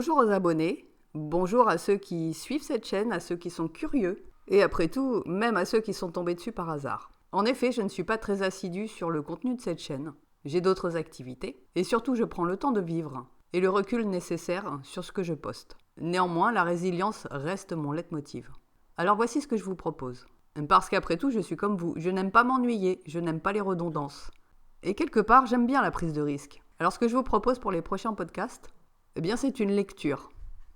Bonjour aux abonnés, bonjour à ceux qui suivent cette chaîne, à ceux qui sont curieux, et après tout, même à ceux qui sont tombés dessus par hasard. En effet, je ne suis pas très assidue sur le contenu de cette chaîne. J'ai d'autres activités, et surtout je prends le temps de vivre, et le recul nécessaire sur ce que je poste. Néanmoins, la résilience reste mon leitmotiv. Alors voici ce que je vous propose. Parce qu'après tout, je suis comme vous, je n'aime pas m'ennuyer, je n'aime pas les redondances. Et quelque part, j'aime bien la prise de risque. Alors ce que je vous propose pour les prochains podcasts, eh bien c'est une lecture.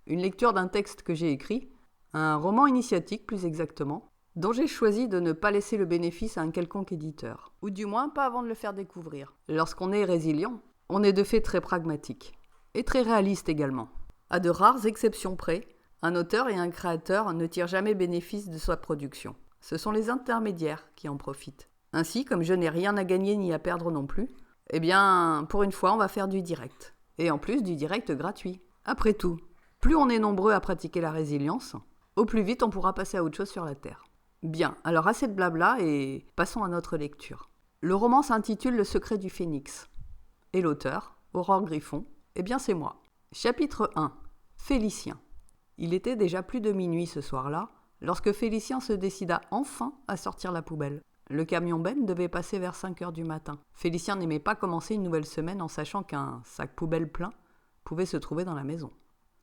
Une lecture d'un texte que j'ai écrit, un roman initiatique plus exactement, dont j'ai choisi de ne pas laisser le bénéfice à un quelconque éditeur. Ou du moins pas avant de le faire découvrir. Lorsqu'on est résilient, on est de fait très pragmatique. Et très réaliste également. À de rares exceptions près, un auteur et un créateur ne tirent jamais bénéfice de sa production. Ce sont les intermédiaires qui en profitent. Ainsi, comme je n'ai rien à gagner ni à perdre non plus, eh bien, pour une fois, on va faire du direct. Et en plus, du direct gratuit. Après tout, plus on est nombreux à pratiquer la résilience, au plus vite on pourra passer à autre chose sur la Terre. Bien, alors assez de blabla et passons à notre lecture. Le roman s'intitule Le secret du phénix. Et l'auteur, Aurore Griffon, eh bien c'est moi. Chapitre 1. Félicien. Il était déjà plus de minuit ce soir-là, lorsque Félicien se décida enfin à sortir la poubelle. Le camion Ben devait passer vers 5h du matin. Félicien n'aimait pas commencer une nouvelle semaine en sachant qu'un sac poubelle plein pouvait se trouver dans la maison.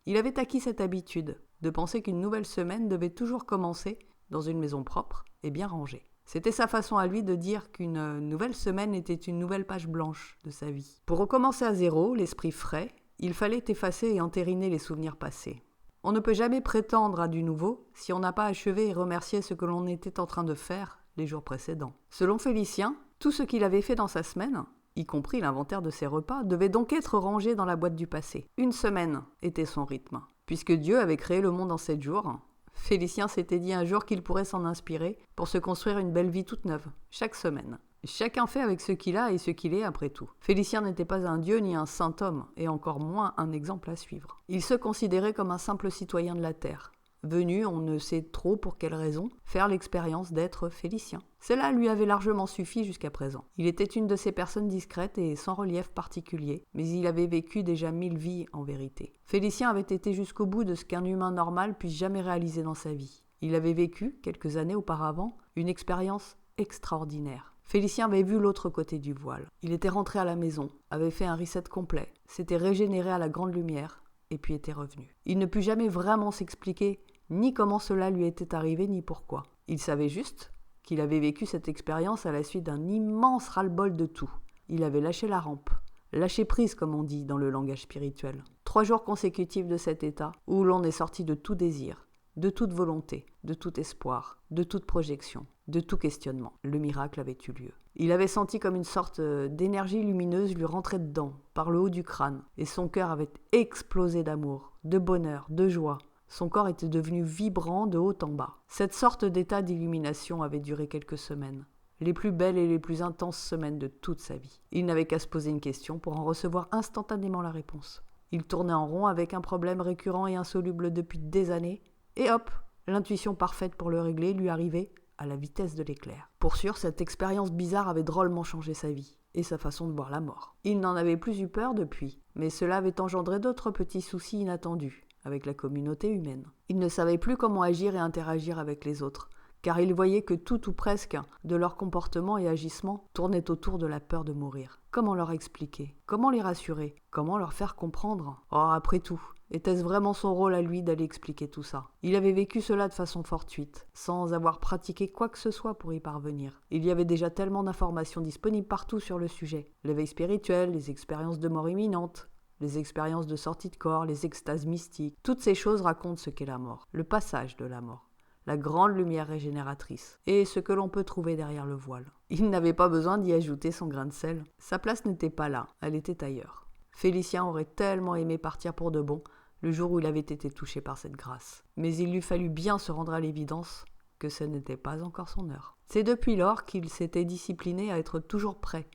Il avait acquis cette habitude de penser qu'une nouvelle semaine devait toujours commencer dans une maison propre et bien rangée. C'était sa façon à lui de dire qu'une nouvelle semaine était une nouvelle page blanche de sa vie. Pour recommencer à zéro, l'esprit frais, il fallait effacer et entériner les souvenirs passés. On ne peut jamais prétendre à du nouveau si on n'a pas achevé et remercié ce que l'on était en train de faire les jours précédents. Selon Félicien, tout ce qu'il avait fait dans sa semaine, y compris l'inventaire de ses repas, devait donc être rangé dans la boîte du passé. Une semaine était son rythme. Puisque Dieu avait créé le monde en 7 jours, Félicien s'était dit un jour qu'il pourrait s'en inspirer pour se construire une belle vie toute neuve, chaque semaine. Chacun fait avec ce qu'il a et ce qu'il est après tout. Félicien n'était pas un dieu ni un saint homme, et encore moins un exemple à suivre. Il se considérait comme un simple citoyen de la terre, venu, on ne sait trop pour quelle raison, faire l'expérience d'être Félicien. Cela lui avait largement suffi jusqu'à présent. Il était une de ces personnes discrètes et sans relief particulier, mais il avait vécu déjà 1000 vies en vérité. Félicien avait été jusqu'au bout de ce qu'un humain normal puisse jamais réaliser dans sa vie. Il avait vécu, quelques années auparavant, une expérience extraordinaire. Félicien avait vu l'autre côté du voile. Il était rentré à la maison, avait fait un reset complet, s'était régénéré à la grande lumière, et puis était revenu. Il ne put jamais vraiment s'expliquer ni comment cela lui était arrivé, ni pourquoi. Il savait juste qu'il avait vécu cette expérience à la suite d'un immense ras-le-bol de tout. Il avait lâché la rampe, lâché prise comme on dit dans le langage spirituel. 3 jours consécutifs de cet état où l'on est sorti de tout désir, de toute volonté, de tout espoir, de toute projection, de tout questionnement. Le miracle avait eu lieu. Il avait senti comme une sorte d'énergie lumineuse lui rentrer dedans, par le haut du crâne, et son cœur avait explosé d'amour, de bonheur, de joie. Son corps était devenu vibrant de haut en bas. Cette sorte d'état d'illumination avait duré quelques semaines. Les plus belles et les plus intenses semaines de toute sa vie. Il n'avait qu'à se poser une question pour en recevoir instantanément la réponse. Il tournait en rond avec un problème récurrent et insoluble depuis des années, et hop, l'intuition parfaite pour le régler lui arrivait à la vitesse de l'éclair. Pour sûr, cette expérience bizarre avait drôlement changé sa vie et sa façon de voir la mort. Il n'en avait plus eu peur depuis, mais cela avait engendré d'autres petits soucis inattendus avec la communauté humaine. Il ne savait plus comment agir et interagir avec les autres, car il voyait que tout ou presque de leur comportement et agissement tournait autour de la peur de mourir. Comment leur expliquer? Comment les rassurer? Comment leur faire comprendre? Or, après tout, était-ce vraiment son rôle à lui d'aller expliquer tout ça? Il avait vécu cela de façon fortuite, sans avoir pratiqué quoi que ce soit pour y parvenir. Il y avait déjà tellement d'informations disponibles partout sur le sujet. L'éveil spirituel, les expériences de mort imminente, les expériences de sortie de corps, les extases mystiques. Toutes ces choses racontent ce qu'est la mort, le passage de la mort, la grande lumière régénératrice, et ce que l'on peut trouver derrière le voile. Il n'avait pas besoin d'y ajouter son grain de sel. Sa place n'était pas là, elle était ailleurs. Félicien aurait tellement aimé partir pour de bon le jour où il avait été touché par cette grâce. Mais il lui fallut bien se rendre à l'évidence que ce n'était pas encore son heure. C'est depuis lors qu'il s'était discipliné à être toujours prêt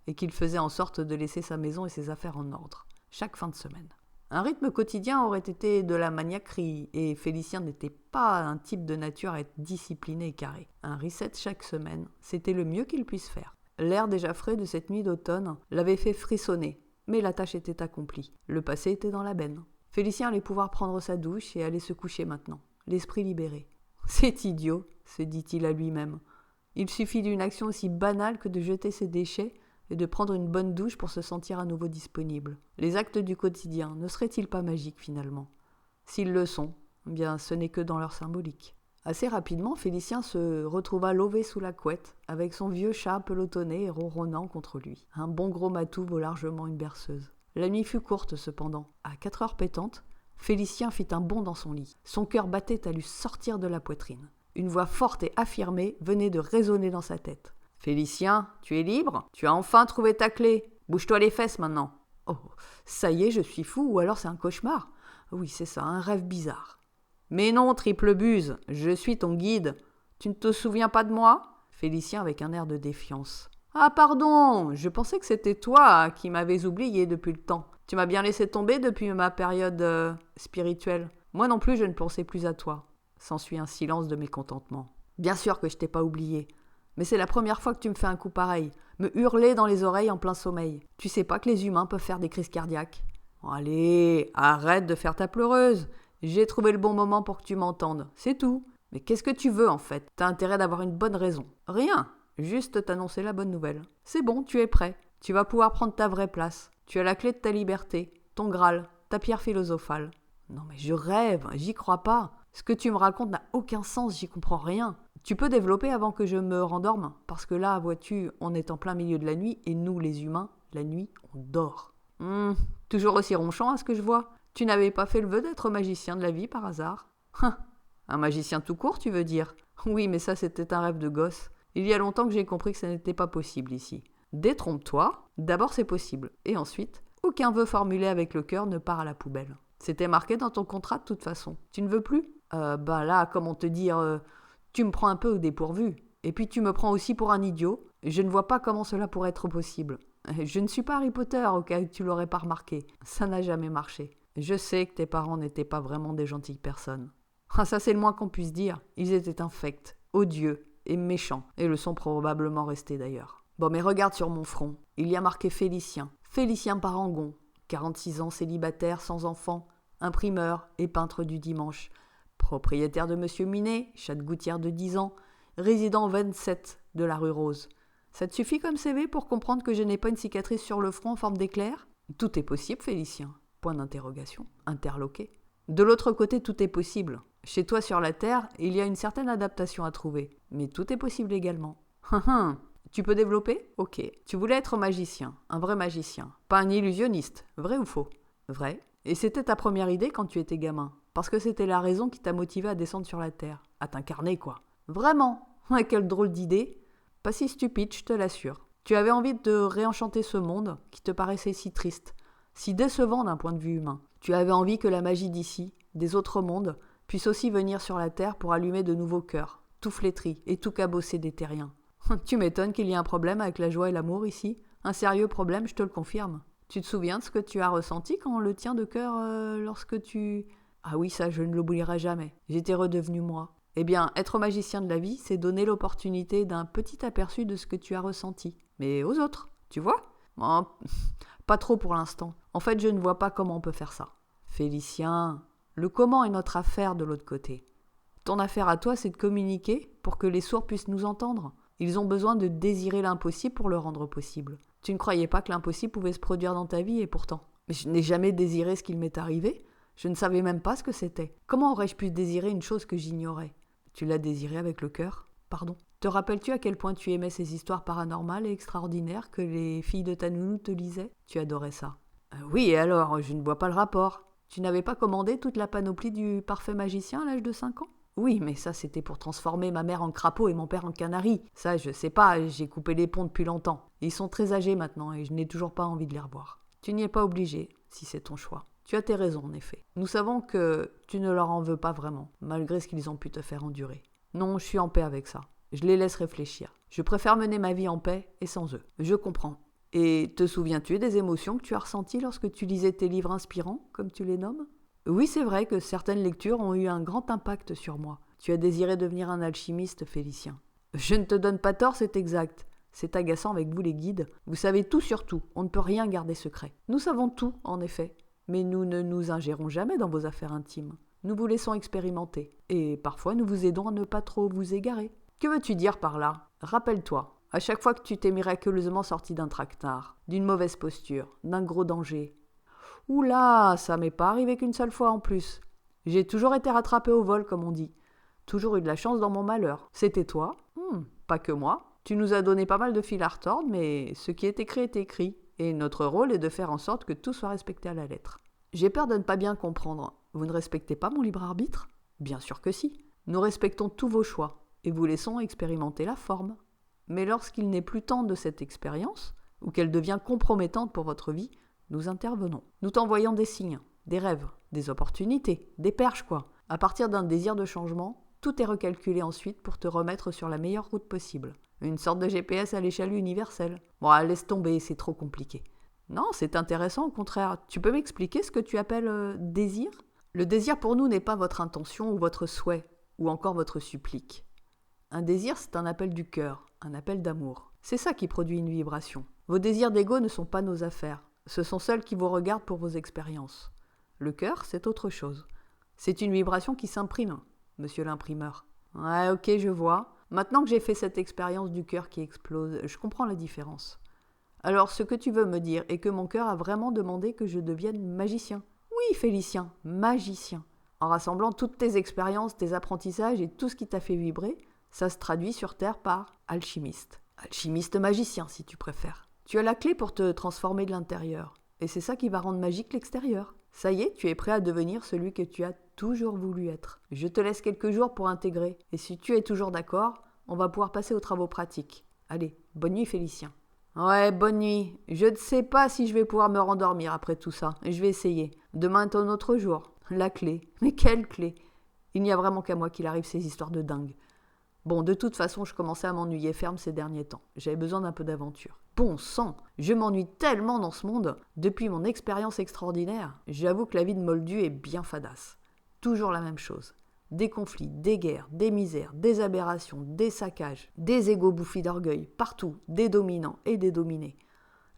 et qu'il faisait en sorte de laisser sa maison et ses affaires en ordre, chaque fin de semaine. Un rythme quotidien aurait été de la maniaquerie et Félicien n'était pas un type de nature à être discipliné et carré. Un reset chaque semaine, c'était le mieux qu'il puisse faire. L'air déjà frais de cette nuit d'automne l'avait fait frissonner, mais la tâche était accomplie. Le passé était dans la benne. Félicien allait pouvoir prendre sa douche et aller se coucher maintenant, l'esprit libéré. C'est idiot, se dit-il à lui-même. Il suffit d'une action aussi banale que de jeter ses déchets et de prendre une bonne douche pour se sentir à nouveau disponible. Les actes du quotidien ne seraient-ils pas magiques finalement? S'ils le sont, eh bien ce n'est que dans leur symbolique. Assez rapidement, Félicien se retrouva lové sous la couette, avec son vieux chat pelotonné et ronronnant contre lui. Un bon gros matou vaut largement une berceuse. La nuit fut courte cependant. À 4 heures pétantes, Félicien fit un bond dans son lit. Son cœur battait à lui sortir de la poitrine. Une voix forte et affirmée venait de résonner dans sa tête. « Félicien, tu es libre? Tu as enfin trouvé ta clé. Bouge-toi les fesses maintenant. » Oh, ça y est, je suis fou, ou alors c'est un cauchemar. Oui, c'est ça, un rêve bizarre. « Mais non, triple buse, je suis ton guide. Tu ne te souviens pas de moi ?» Félicien avec un air de défiance. « Ah pardon, je pensais que c'était toi qui m'avais oublié depuis le temps. Tu m'as bien laissé tomber depuis ma période spirituelle. Moi non plus, je ne pensais plus à toi. » S'ensuit un silence de mécontentement. « Bien sûr que je t'ai pas oublié. Mais c'est la première fois que tu me fais un coup pareil. Me hurler dans les oreilles en plein sommeil. Tu sais pas que les humains peuvent faire des crises cardiaques. Allez, arrête de faire ta pleureuse. J'ai trouvé le bon moment pour que tu m'entendes. C'est tout. Mais qu'est-ce que tu veux en fait? T'as intérêt d'avoir une bonne raison. Rien. Juste t'annoncer la bonne nouvelle. C'est bon, tu es prêt. Tu vas pouvoir prendre ta vraie place. Tu as la clé de ta liberté, ton Graal, ta pierre philosophale. Non mais je rêve, j'y crois pas. Ce que tu me racontes n'a aucun sens, j'y comprends rien. Tu peux développer avant que je me rendorme? Parce que là, vois-tu, on est en plein milieu de la nuit et nous, les humains, la nuit, on dort. Toujours aussi ronchant à ce que je vois. Tu n'avais pas fait le vœu d'être magicien de la vie par hasard? Un magicien tout court, tu veux dire? Oui, mais ça, c'était un rêve de gosse. Il y a longtemps que j'ai compris que ça n'était pas possible ici. Détrompe-toi, d'abord c'est possible. Et ensuite, aucun vœu formulé avec le cœur ne part à la poubelle. C'était marqué dans ton contrat de toute façon. Tu ne veux plus? Là, comment te dire, tu me prends un peu au dépourvu. Et puis tu me prends aussi pour un idiot. Je ne vois pas comment cela pourrait être possible. Je ne suis pas Harry Potter, au cas où tu l'aurais pas remarqué. Ça n'a jamais marché. Je sais que tes parents n'étaient pas vraiment des gentilles personnes. Ça c'est le moins qu'on puisse dire. Ils étaient infects, odieux et méchants, et le sont probablement restés d'ailleurs. Bon, mais regarde sur mon front. Il y a marqué Félicien. Félicien Parangon, 46 ans, célibataire, sans enfant, imprimeur et peintre du dimanche. Propriétaire de Monsieur Minet, chat de gouttière de 10 ans, résident 27 de la rue Rose. Ça te suffit comme CV pour comprendre que je n'ai pas une cicatrice sur le front en forme d'éclair? Tout est possible, Félicien. Point d'interrogation. Interloqué. De l'autre côté, tout est possible. Chez toi sur la Terre, il y a une certaine adaptation à trouver. Mais tout est possible également. Tu peux développer? Ok. Tu voulais être magicien. Un vrai magicien. Pas un illusionniste. Vrai ou faux? Vrai. Et c'était ta première idée quand tu étais gamin. Parce que c'était la raison qui t'a motivé à descendre sur la Terre. À t'incarner, quoi. Vraiment? Quelle drôle d'idée. Pas si stupide, je te l'assure. Tu avais envie de réenchanter ce monde qui te paraissait si triste, si décevant d'un point de vue humain. Tu avais envie que la magie d'ici, des autres mondes, puisse aussi venir sur la Terre pour allumer de nouveaux cœurs, tout flétris et tout cabosser des terriens. Tu m'étonnes qu'il y ait un problème avec la joie et l'amour ici. Un sérieux problème, je te le confirme. Tu te souviens de ce que tu as ressenti quand on le tient de cœur lorsque tu... Ah oui, ça, je ne l'oublierai jamais. J'étais redevenu moi. Eh bien, être magicien de la vie, c'est donner l'opportunité d'un petit aperçu de ce que tu as ressenti. Mais aux autres, tu vois? Pas trop pour l'instant. En fait, je ne vois pas comment on peut faire ça. Félicien, le comment est notre affaire de l'autre côté. Ton affaire à toi, c'est de communiquer pour que les sourds puissent nous entendre. Ils ont besoin de désirer l'impossible pour le rendre possible. Tu ne croyais pas que l'impossible pouvait se produire dans ta vie, et pourtant. Mais je n'ai jamais désiré ce qu'il m'est arrivé. Je ne savais même pas ce que c'était. Comment aurais-je pu désirer une chose que j'ignorais? Tu l'as désiré avec le cœur? Pardon. Te rappelles-tu à quel point tu aimais ces histoires paranormales et extraordinaires que les filles de ta nounou te lisaient? Tu adorais ça. Oui, et alors, je ne vois pas le rapport. Tu n'avais pas commandé toute la panoplie du parfait magicien à l'âge de 5 ans? Oui, mais ça, c'était pour transformer ma mère en crapaud et mon père en canari. Ça, je sais pas, j'ai coupé les ponts depuis longtemps. Ils sont très âgés maintenant et je n'ai toujours pas envie de les revoir. Tu n'y es pas obligé, si c'est ton choix. Tu as tes raisons, en effet. Nous savons que tu ne leur en veux pas vraiment, malgré ce qu'ils ont pu te faire endurer. Non, je suis en paix avec ça. Je les laisse réfléchir. Je préfère mener ma vie en paix et sans eux. Je comprends. Et te souviens-tu des émotions que tu as ressenties lorsque tu lisais tes livres inspirants, comme tu les nommes? Oui, c'est vrai que certaines lectures ont eu un grand impact sur moi. Tu as désiré devenir un alchimiste, Félicien. Je ne te donne pas tort, c'est exact. C'est agaçant avec vous les guides. Vous savez tout sur tout. On ne peut rien garder secret. Nous savons tout, en effet. Mais nous ne nous ingérons jamais dans vos affaires intimes. Nous vous laissons expérimenter. Et parfois, nous vous aidons à ne pas trop vous égarer. Que veux-tu dire par là? Rappelle-toi, à chaque fois que tu t'es miraculeusement sorti d'un traquenard, d'une mauvaise posture, d'un gros danger. Oula, ça m'est pas arrivé qu'une seule fois en plus. J'ai toujours été rattrapé au vol, comme on dit. Toujours eu de la chance dans mon malheur. C'était toi? Pas que moi. Tu nous as donné pas mal de fil à retordre, mais ce qui est écrit est écrit. Et notre rôle est de faire en sorte que tout soit respecté à la lettre. J'ai peur de ne pas bien comprendre. Vous ne respectez pas mon libre arbitre? Bien sûr que si. Nous respectons tous vos choix et vous laissons expérimenter la forme. Mais lorsqu'il n'est plus temps de cette expérience, ou qu'elle devient compromettante pour votre vie, nous intervenons. Nous t'envoyons des signes, des rêves, des opportunités, des perches quoi. À partir d'un désir de changement, tout est recalculé ensuite pour te remettre sur la meilleure route possible. Une sorte de GPS à l'échelle universelle. Bon, laisse tomber, c'est trop compliqué. Non, c'est intéressant au contraire. Tu peux m'expliquer ce que tu appelles désir? Le désir pour nous n'est pas votre intention ou votre souhait, ou encore votre supplique. Un désir, c'est un appel du cœur, un appel d'amour. C'est ça qui produit une vibration. Vos désirs d'ego ne sont pas nos affaires. Ce sont celles qui vous regardent pour vos expériences. Le cœur, c'est autre chose. C'est une vibration qui s'imprime, monsieur l'imprimeur. Ouais, ok, je vois. Maintenant que j'ai fait cette expérience du cœur qui explose, je comprends la différence. Alors, ce que tu veux me dire est que mon cœur a vraiment demandé que je devienne magicien. Oui, Félicien, magicien. En rassemblant toutes tes expériences, tes apprentissages et tout ce qui t'a fait vibrer, ça se traduit sur Terre par alchimiste. Alchimiste magicien, si tu préfères. Tu as la clé pour te transformer de l'intérieur. Et c'est ça qui va rendre magique l'extérieur. Ça y est, tu es prêt à devenir celui que tu as toujours voulu être. Je te laisse quelques jours pour intégrer. Et si tu es toujours d'accord, on va pouvoir passer aux travaux pratiques. Allez, bonne nuit Félicien. Ouais, bonne nuit. Je ne sais pas si je vais pouvoir me rendormir après tout ça. Je vais essayer. Demain est un autre jour. La clé. Mais quelle clé? Il n'y a vraiment qu'à moi qu'il arrive ces histoires de dingue. Bon, de toute façon, je commençais à m'ennuyer ferme ces derniers temps. J'avais besoin d'un peu d'aventure. Bon sang, je m'ennuie tellement dans ce monde. Depuis mon expérience extraordinaire, j'avoue que la vie de Moldu est bien fadasse. Toujours la même chose. Des conflits, des guerres, des misères, des aberrations, des saccages, des égos bouffis d'orgueil, partout, des dominants et des dominés.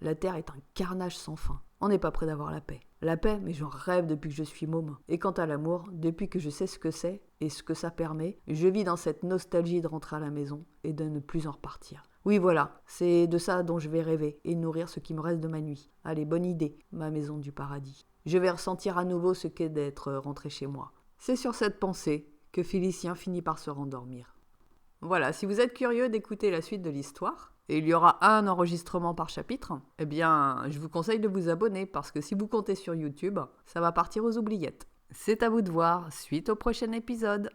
La Terre est un carnage sans fin. On n'est pas près d'avoir la paix. La paix, mais j'en rêve depuis que je suis môme. Et quant à l'amour, depuis que je sais ce que c'est et ce que ça permet, je vis dans cette nostalgie de rentrer à la maison et de ne plus en repartir. Oui, voilà, c'est de ça dont je vais rêver et nourrir ce qui me reste de ma nuit. Allez, bonne idée, ma maison du paradis. Je vais ressentir à nouveau ce qu'est d'être rentré chez moi. C'est sur cette pensée que Félicien finit par se rendormir. Voilà, si vous êtes curieux d'écouter la suite de l'histoire, et il y aura un enregistrement par chapitre, eh bien, je vous conseille de vous abonner parce que si vous comptez sur YouTube, ça va partir aux oubliettes. C'est à vous de voir, suite au prochain épisode.